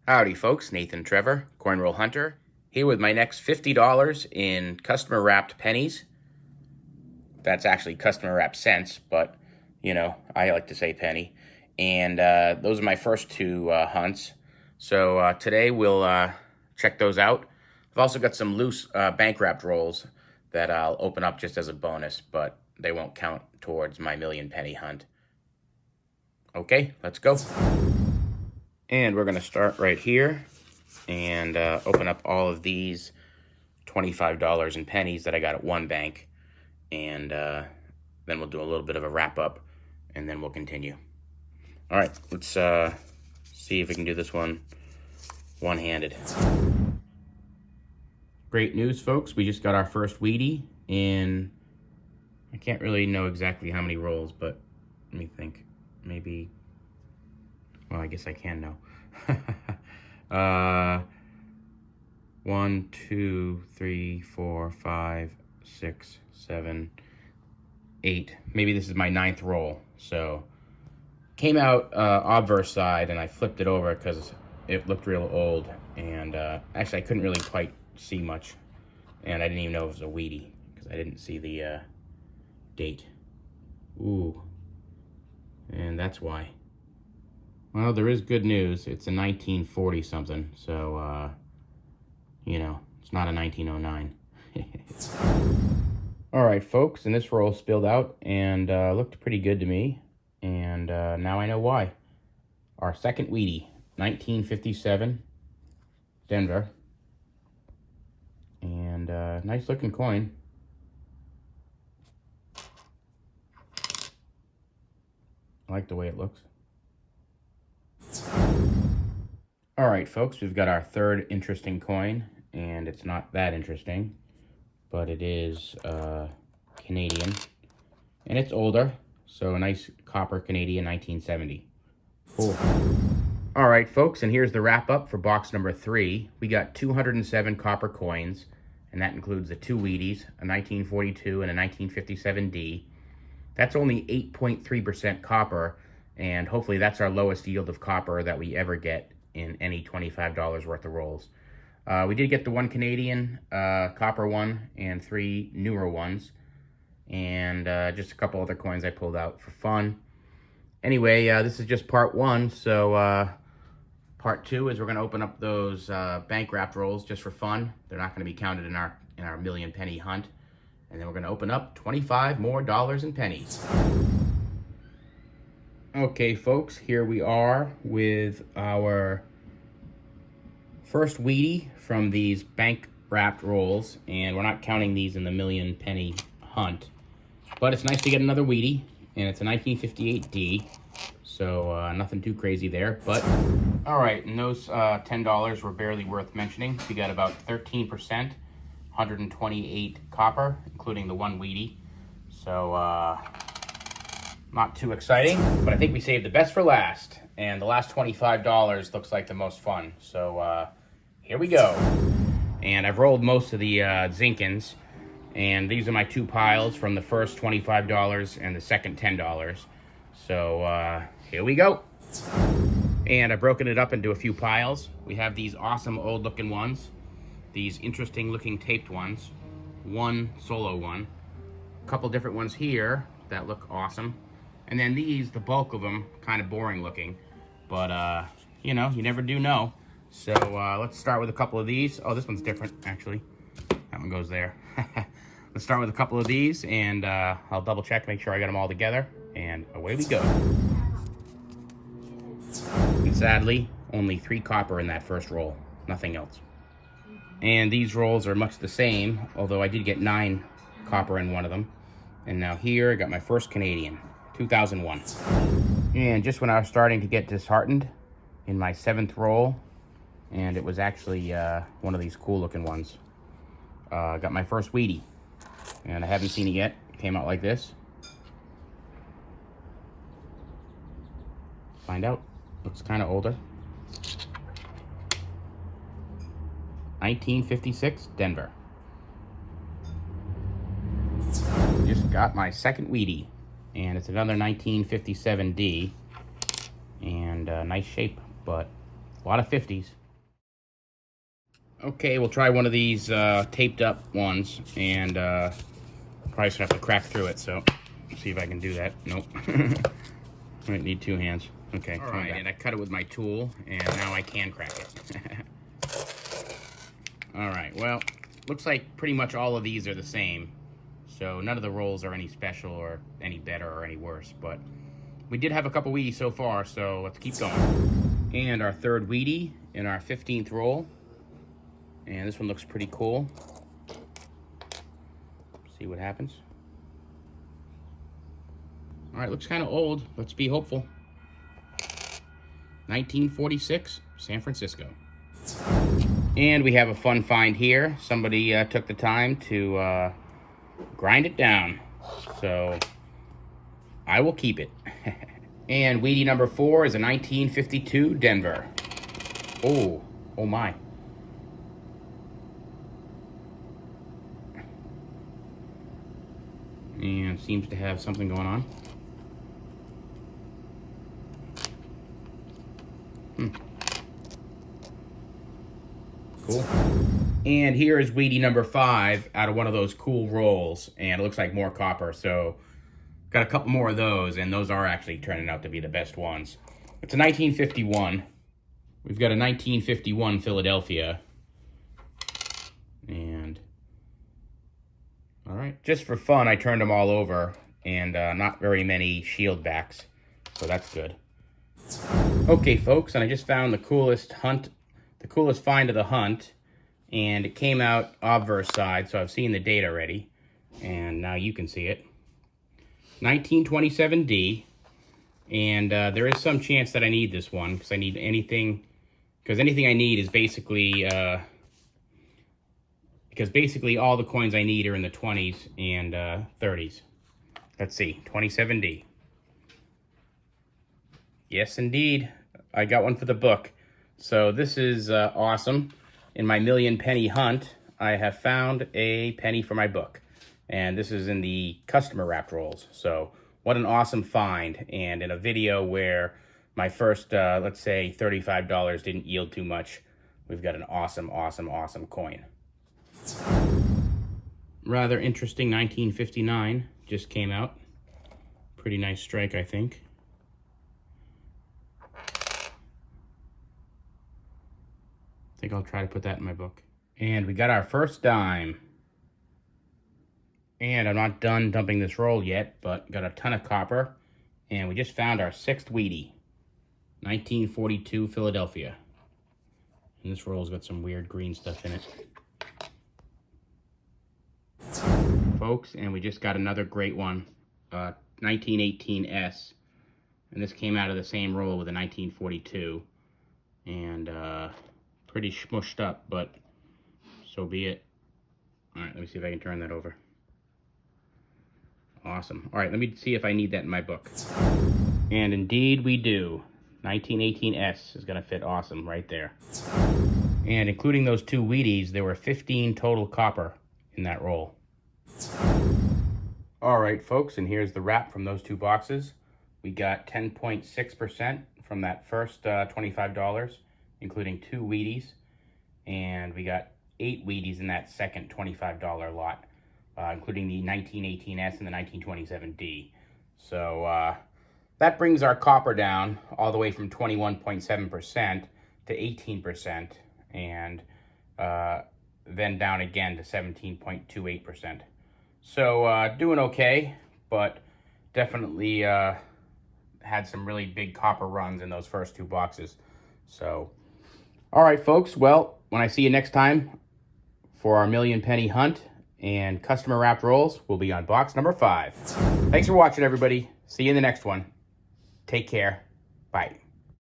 Howdy folks, Nathan-trevor, Coin Roll Hunter, here with my next $50 in customer wrapped pennies. That's actually customer wrapped cents, but you know, I like to say penny. And those are my first two hunts. So today we'll check those out. I've also got some loose bank wrapped rolls that I'll open up just as a bonus, but they won't count towards my million penny hunt. Okay, let's go. And we're going to start right here and open up all of these $25 in pennies that I got at one bank. And then we'll do a little bit of a wrap up and then we'll continue. All right, let's see if we can do this one one-handed. Great news, folks. We just got our first Wheatie in, I can't really know exactly how many rolls, but let me think. Maybe, well, I guess I can know. 1, 2, 3, 4, 5, 6, 7, 8. Maybe this is my 9th roll. So came out obverse side and I flipped it over because it looked real old. And actually I couldn't really quite see much. And I didn't even know it was a Wheatie because I didn't see the date. Ooh. And that's why. Well, there is good news. It's a 1940 something, so, you know, it's not a 1909. All right, folks, and this roll spilled out and looked pretty good to me, and now I know why. Our second Wheatie, 1957, Denver, and nice looking coin. I like the way it looks. All right, folks, we've got our third interesting coin, and it's not that interesting, but it is Canadian, and it's older, so a nice copper Canadian 1970. Cool. All right, folks, and here's the wrap-up for box number 3. We got 207 copper coins, and that includes the 2 Wheaties, a 1942 and a 1957D. That's only 8.3% copper, and hopefully that's our lowest yield of copper that we ever get in any $25 worth of rolls. We did get the 1 Canadian copper one and 3 newer ones, and just a couple other coins I pulled out for fun. Anyway, this is just part 1, so part 2 is we're going to open up those bank wrapped rolls just for fun. They're not going to be counted in our million penny hunt. And then we're going to open up 25 more dollars in pennies. Okay, folks, here we are with our first Wheatie from these bank wrapped rolls. And we're not counting these in the million penny hunt. But it's nice to get another Wheatie. And it's a 1958D. So nothing too crazy there. But, all right, and those $10 were barely worth mentioning. We got about 13%. 128 copper, including the 1 Wheatie. So, not too exciting, but I think we saved the best for last. And the last $25 looks like the most fun. So, here we go. And I've rolled most of the Zinkins. And these are my 2 piles from the first $25 and the second $10. So, here we go. And I've broken it up into a few piles. We have these awesome old looking ones. These interesting looking taped ones, 1 solo one, a couple different ones here that look awesome, and then these, the bulk of them, kind of boring looking, but you know, you never do know. So let's start with a couple of these. Oh, this one's different, actually. That one goes there. Let's start with a couple of these, and I'll double check, make sure I got them all together, and away we go. And sadly, only 3 copper in that first roll, nothing else. And these rolls are much the same, although I did get 9 copper in one of them. And now here, I got my first Canadian, 2001. And just when I was starting to get disheartened, in my 7th roll, and it was actually one of these cool looking ones, got my first Wheatie. And I haven't seen it yet. It came out like this. Find out. Looks kind of older. 1956, Denver. Just got my second Wheatie, and it's another 1957D, and nice shape, but A lot of 50s. Okay, we'll try one of these taped up ones, and probably just have to crack through it, so see if I can do that. Nope. Might need two hands. Okay, all right, and I cut it with my tool, and now I can crack it. All right, well, looks like pretty much all of these are the same, so none of the rolls are any special or any better or any worse, but we did have a couple Wheaties so far, so let's keep going. And our third Wheatie in our 15th roll, and this one looks pretty cool. See what happens. All right, looks kind of old. Let's be hopeful. 1946, San Francisco. And we have a fun find here. Somebody took the time to grind it down. So I will keep it. And Wheatie number 4 is a 1952 Denver. Oh my. And seems to have something going on. Cool. And here is Wheatie number 5 out of one of those cool rolls, and it looks like more copper, so got a couple more of those, and those are actually turning out to be the best ones. It's a 1951. We've got a 1951 Philadelphia. And all right, just for fun, I turned them all over, and not very many shield backs, so that's good. Okay, folks, and I just found the coolest find of the hunt, and it came out obverse side, so I've seen the date already, and now you can see it. 1927D, and there is some chance that I need this one, because anything I need is basically, because basically all the coins I need are in the 20s and 30s. Let's see, 27D. Yes, indeed. I got one for the book. So this is awesome. In my million penny hunt, I have found a penny for my book. And this is in the customer wrapped rolls. So what an awesome find. And in a video where my first, let's say $35 didn't yield too much, we've got an awesome, awesome, awesome coin. Rather interesting 1959 just came out. Pretty nice strike, I think. I think I'll try to put that in my book. And we got our first dime. And I'm not done dumping this roll yet, but got a ton of copper. And we just found our 6th Wheatie. 1942 Philadelphia. And this roll's got some weird green stuff in it. Folks, and we just got another great one. 1918S. And this came out of the same roll with a 1942. And pretty smushed up, but so be it. All right, let me see if I can turn that over. Awesome. All right, let me see if I need that in my book. And indeed we do. 1918S is going to fit awesome right there. And including those 2 Wheaties, there were 15 total copper in that roll. All right, folks, and here's the wrap from those 2 boxes. We got 10.6% from that first $25, including 2 Wheaties, and we got 8 Wheaties in that second $25 lot, including the 1918S and the 1927D. So that brings our copper down all the way from 21.7% to 18%, and then down again to 17.28%. So doing okay, but definitely had some really big copper runs in those first 2 boxes. So, all right, folks. Well, when I see you next time for our million penny hunt and customer wrapped rolls, we'll be on box number 5. Thanks for watching, everybody. See you in the next one. Take care. Bye.